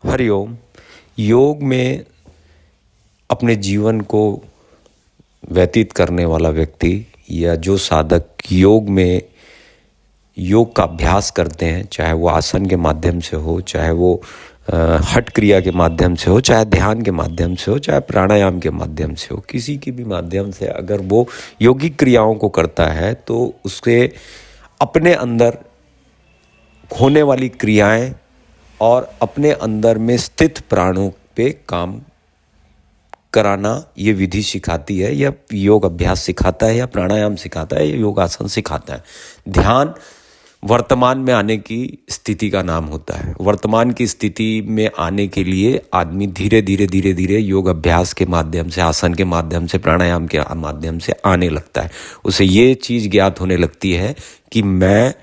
हरिओम। योग में अपने जीवन को व्यतीत करने वाला व्यक्ति या जो साधक योग का अभ्यास करते हैं, चाहे वो आसन के माध्यम से हो, चाहे वो हठ क्रिया के माध्यम से हो, चाहे ध्यान के माध्यम से हो, चाहे प्राणायाम के माध्यम से हो, किसी के भी माध्यम से अगर वो योगिक क्रियाओं को करता है तो उसके अपने अंदर होने वाली क्रियाएं और अपने अंदर में स्थित प्राणों पे काम कराना ये विधि सिखाती है, या योग अभ्यास सिखाता है, या प्राणायाम सिखाता है, या योगासन सिखाता है। ध्यान वर्तमान में आने की स्थिति का नाम होता है। वर्तमान की स्थिति में आने के लिए आदमी धीरे धीरे योग अभ्यास के माध्यम से, आसन के माध्यम से, प्राणायाम के माध्यम से आने लगता है। उसे ये चीज़ ज्ञात होने लगती है कि मैं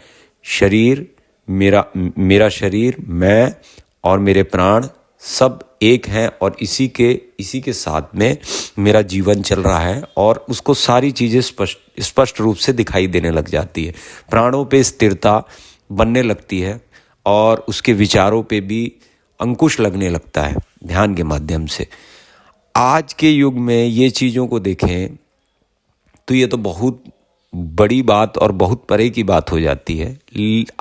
शरीर, मेरा शरीर, मैं और मेरे प्राण सब एक हैं और इसी के साथ में मेरा जीवन चल रहा है, और उसको सारी चीज़ें स्पष्ट रूप से दिखाई देने लग जाती है। प्राणों पे स्थिरता बनने लगती है और उसके विचारों पे भी अंकुश लगने लगता है ध्यान के माध्यम से। आज के युग में ये चीज़ों को देखें तो ये तो बहुत बड़ी बात और बहुत परे की बात हो जाती है।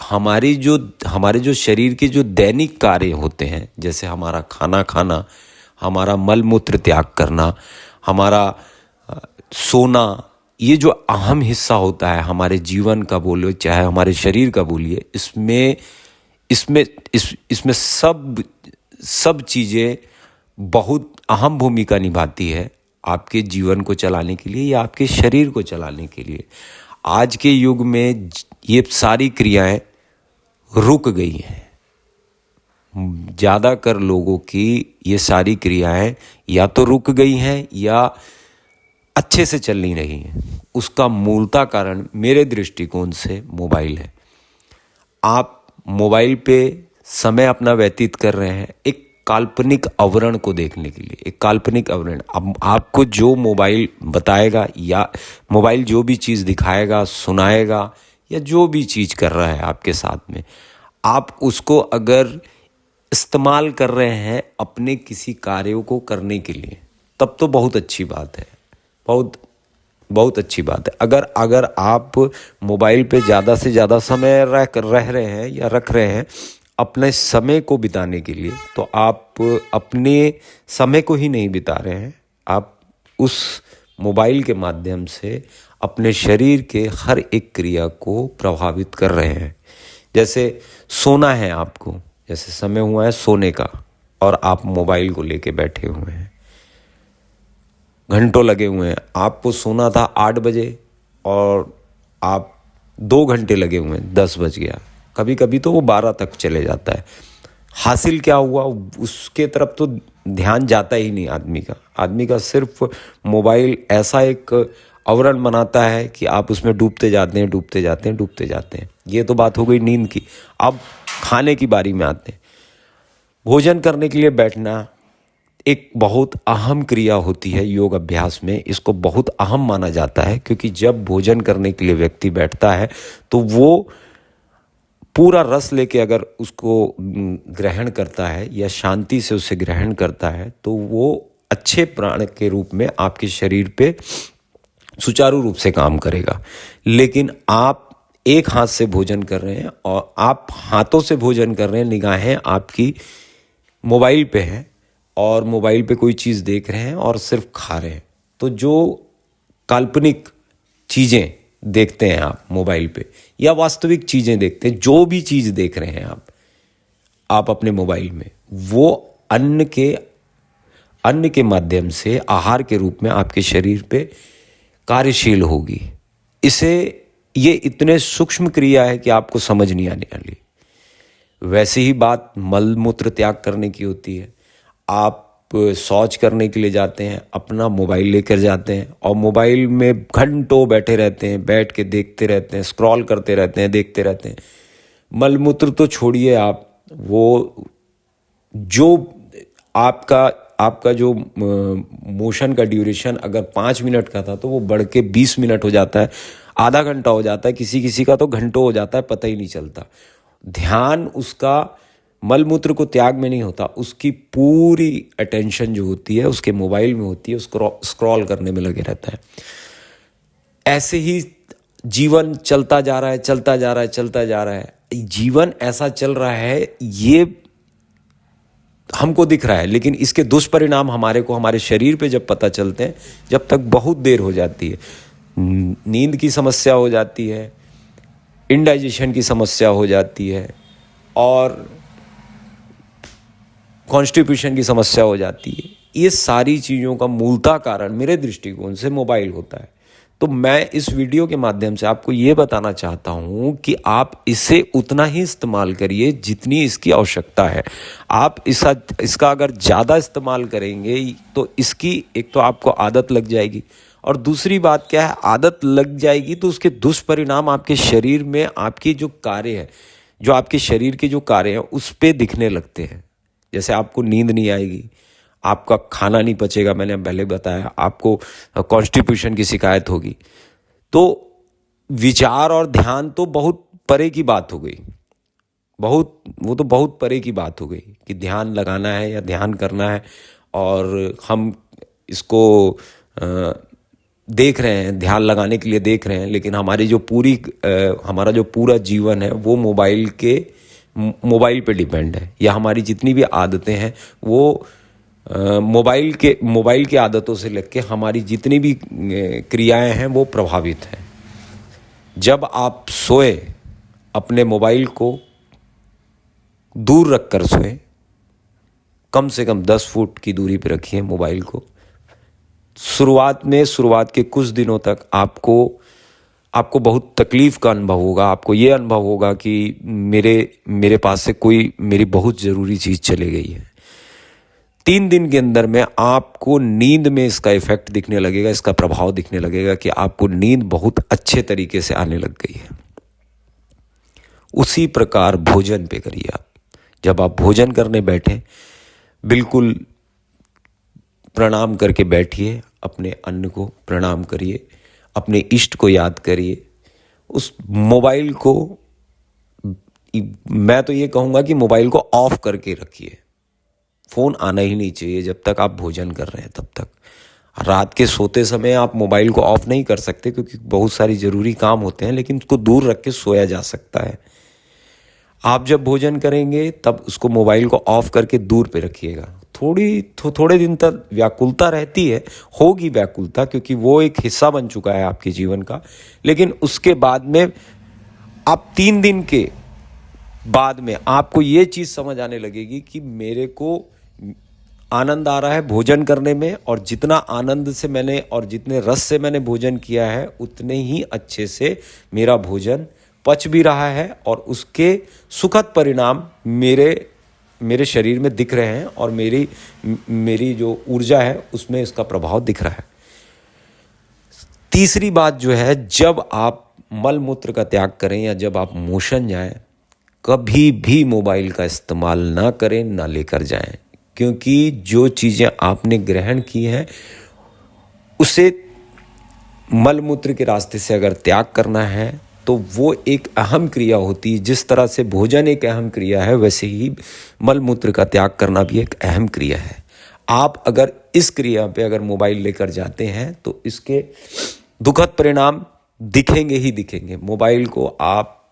हमारे जो शरीर के जो दैनिक कार्य होते हैं, जैसे हमारा खाना खाना, हमारा मल मूत्र त्याग करना, हमारा सोना, ये जो अहम हिस्सा होता है हमारे जीवन का, बोलो चाहे हमारे शरीर का बोलिए, इसमें सब चीज़ें बहुत अहम भूमिका निभाती है आपके जीवन को चलाने के लिए या आपके शरीर को चलाने के लिए। आज के युग में ये सारी क्रियाएं रुक गई हैं। ज़्यादातर लोगों की ये सारी क्रियाएं या तो रुक गई हैं या अच्छे से चल नहीं रही हैं। उसका मूलतः कारण मेरे दृष्टिकोण से मोबाइल है। आप मोबाइल पे समय अपना व्यतीत कर रहे हैं एक काल्पनिक आवरण को देखने के लिए, एक काल्पनिक आवरण। अब आपको जो मोबाइल बताएगा या मोबाइल जो भी चीज़ दिखाएगा, सुनाएगा, या जो भी चीज़ कर रहा है आपके साथ में, आप उसको अगर इस्तेमाल कर रहे हैं अपने किसी कार्यों को करने के लिए, तब तो बहुत अच्छी बात है, बहुत अच्छी बात है। अगर आप मोबाइल पे ज़्यादा से ज़्यादा समय रह रहे हैं या रख रहे हैं अपने समय को बिताने के लिए, तो आप अपने समय को ही नहीं बिता रहे हैं, आप उस मोबाइल के माध्यम से अपने शरीर के हर एक क्रिया को प्रभावित कर रहे हैं। जैसे सोना है आपको, जैसे समय हुआ है सोने का और आप मोबाइल को लेके बैठे हुए हैं, घंटों लगे हुए हैं। आपको सोना था 8 बजे और आप 2 घंटे लगे हुए हैं, 10 बज गया। कभी कभी तो वो 12 तक चले जाता है। हासिल क्या हुआ, उसके तरफ तो ध्यान जाता ही नहीं आदमी का सिर्फ मोबाइल ऐसा एक आवरण बनाता है कि आप उसमें डूबते जाते हैं। ये तो बात हो गई नींद की। अब खाने की बारी में आते हैं। भोजन करने के लिए बैठना एक बहुत अहम क्रिया होती है योग अभ्यास में। इसको बहुत अहम माना जाता है क्योंकि जब भोजन करने के लिए व्यक्ति बैठता है तो वो पूरा रस लेके अगर उसको ग्रहण करता है या शांति से उसे ग्रहण करता है तो वो अच्छे प्राण के रूप में आपके शरीर पे सुचारू रूप से काम करेगा। लेकिन आप एक हाथ से भोजन कर रहे हैं और आप हाथों से भोजन कर रहे हैं, निगाहें आपकी मोबाइल पे हैं और मोबाइल पे कोई चीज़ देख रहे हैं और सिर्फ खा रहे हैं। तो जो काल्पनिक चीज़ें देखते हैं आप मोबाइल पे या वास्तविक चीज़ें देखते हैं, जो भी चीज़ देख रहे हैं आप अपने मोबाइल में, वो अन्न के माध्यम से आहार के रूप में आपके शरीर पे कार्यशील होगी। ये इतने सूक्ष्म क्रिया है कि आपको समझ नहीं आने वाली। वैसे ही बात मल मूत्र त्याग करने की होती है। आप शौच करने के लिए जाते हैं, अपना मोबाइल लेकर जाते हैं और मोबाइल में घंटों बैठे रहते हैं, बैठ के देखते रहते हैं, स्क्रॉल करते रहते हैं, देखते रहते हैं। मल मूत्र तो छोड़िए आप, वो जो आपका जो मोशन का ड्यूरेशन अगर 5 मिनट का था तो वो बढ़ के 20 मिनट हो जाता है, आधा घंटा हो जाता है, किसी का तो घंटों हो जाता है, पता ही नहीं चलता। ध्यान उसका मल मूत्र को त्याग में नहीं होता, उसकी पूरी अटेंशन जो होती है उसके मोबाइल में होती है, उसको स्क्रॉल करने में लगे रहता है। ऐसे ही जीवन चलता जा रहा है, चलता जा रहा है, चलता जा रहा है। जीवन ऐसा चल रहा है, ये हमको दिख रहा है, लेकिन इसके दुष्परिणाम हमारे को हमारे शरीर पे जब पता चलते हैं, जब तक बहुत देर हो जाती है। नींद की समस्या हो जाती है, इंडाइजेशन की समस्या हो जाती है, और कॉन्स्टिपेशन की समस्या हो जाती है। ये सारी चीज़ों का मूलतः कारण मेरे दृष्टिकोण से मोबाइल होता है। तो मैं इस वीडियो के माध्यम से आपको ये बताना चाहता हूँ कि आप इसे उतना ही इस्तेमाल करिए जितनी इसकी आवश्यकता है। आप इसका अगर ज़्यादा इस्तेमाल करेंगे तो इसकी एक तो आपको आदत लग जाएगी, और दूसरी बात क्या है, आदत लग जाएगी तो उसके दुष्परिणाम आपके शरीर में, आपकी जो कार्य है, जो आपके शरीर के जो कार्य हैं उस पर दिखने लगते हैं। जैसे आपको नींद नहीं आएगी, आपका खाना नहीं पचेगा, मैंने पहले बताया, आपको कॉन्स्टिपेशन की शिकायत होगी। तो विचार और ध्यान तो बहुत परे की बात हो गई, वो तो बहुत परे की बात हो गई कि ध्यान लगाना है या ध्यान करना है, और हम इसको देख रहे हैं, ध्यान लगाने के लिए देख रहे हैं, लेकिन हमारी जो हमारा जो पूरा जीवन है वो मोबाइल पे डिपेंड है, या हमारी जितनी भी आदतें हैं वो मोबाइल की आदतों से लेकर हमारी जितनी भी क्रियाएं हैं वो प्रभावित हैं। जब आप सोए, अपने मोबाइल को दूर रख कर सोएं, कम से कम 10 फुट की दूरी पर रखिए मोबाइल को। शुरुआत के कुछ दिनों तक आपको बहुत तकलीफ़ का अनुभव होगा। आपको ये अनुभव होगा कि मेरे पास से कोई मेरी बहुत ज़रूरी चीज़ चली गई है। 3 दिन के अंदर में आपको नींद में इसका इफ़ेक्ट दिखने लगेगा, इसका प्रभाव दिखने लगेगा कि आपको नींद बहुत अच्छे तरीके से आने लग गई है। उसी प्रकार भोजन पे करिए आप। जब आप भोजन करने बैठें, बिल्कुल प्रणाम करके बैठिए, अपने अन्न को प्रणाम करिए, अपने इष्ट को याद करिए। उस मोबाइल को, मैं तो ये कहूँगा कि मोबाइल को ऑफ करके रखिए। फ़ोन आना ही नहीं चाहिए जब तक आप भोजन कर रहे हैं तब तक। रात के सोते समय आप मोबाइल को ऑफ नहीं कर सकते क्योंकि बहुत सारी ज़रूरी काम होते हैं, लेकिन उसको दूर रख के सोया जा सकता है। आप जब भोजन करेंगे तब उसको मोबाइल को ऑफ करके दूर पे रखिएगा। थोड़े दिन तक व्याकुलता रहती है, होगी व्याकुलता, क्योंकि वो एक हिस्सा बन चुका है आपके जीवन का। लेकिन उसके बाद में आप 3 दिन के बाद में आपको ये चीज़ समझ आने लगेगी कि मेरे को आनंद आ रहा है भोजन करने में, और जितना आनंद से मैंने और जितने रस से मैंने भोजन किया है उतने ही अच्छे से मेरा भोजन पच भी रहा है, और उसके सुखद परिणाम मेरे शरीर में दिख रहे हैं, और मेरी जो ऊर्जा है उसमें इसका प्रभाव दिख रहा है। तीसरी बात जो है, जब आप मल मूत्र का त्याग करें या जब आप मोशन जाएं, कभी भी मोबाइल का इस्तेमाल ना करें, ना लेकर जाएं, क्योंकि जो चीज़ें आपने ग्रहण की हैं उसे मल मूत्र के रास्ते से अगर त्याग करना है तो वो एक अहम क्रिया होती है। जिस तरह से भोजन एक अहम क्रिया है, वैसे ही मल मूत्र का त्याग करना भी एक अहम क्रिया है। आप अगर इस क्रिया पे अगर मोबाइल लेकर जाते हैं तो इसके दुखद परिणाम दिखेंगे ही दिखेंगे। मोबाइल को आप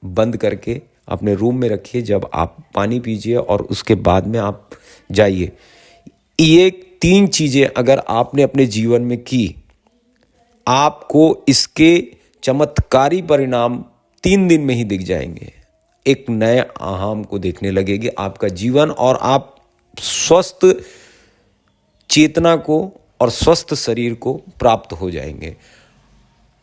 बंद करके अपने रूम में रखिए, जब आप पानी पीजिए और उसके बाद में आप जाइए। ये 3 चीज़ें अगर आपने अपने जीवन में की, आपको इसके चमत्कारी परिणाम 3 दिन में ही दिख जाएंगे। एक नए आयाम को देखने लगेगी आपका जीवन, और आप स्वस्थ चेतना को और स्वस्थ शरीर को प्राप्त हो जाएंगे।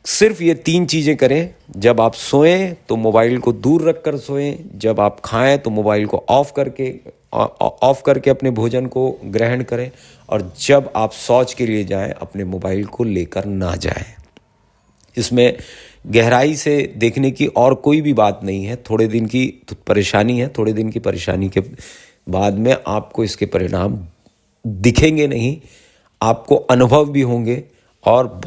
सिर्फ ये 3 चीज़ें करें। जब आप सोएं तो मोबाइल को दूर रख कर सोएं, जब आप खाएं तो मोबाइल को ऑफ करके अपने भोजन को ग्रहण करें, और जब आप शौच के लिए जाएं अपने मोबाइल को लेकर ना जाएं। इसमें गहराई से देखने की और कोई भी बात नहीं है। थोड़े दिन की परेशानी है, थोड़े दिन की परेशानी के बाद में आपको इसके परिणाम दिखेंगे नहीं, आपको अनुभव भी होंगे, और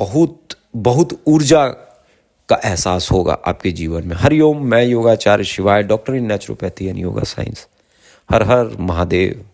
बहुत ऊर्जा का एहसास होगा आपके जीवन में। हरिओम। मैं योगाचार्य शिवाय, doctor in naturopathy and yoga science. Her her Mahadev.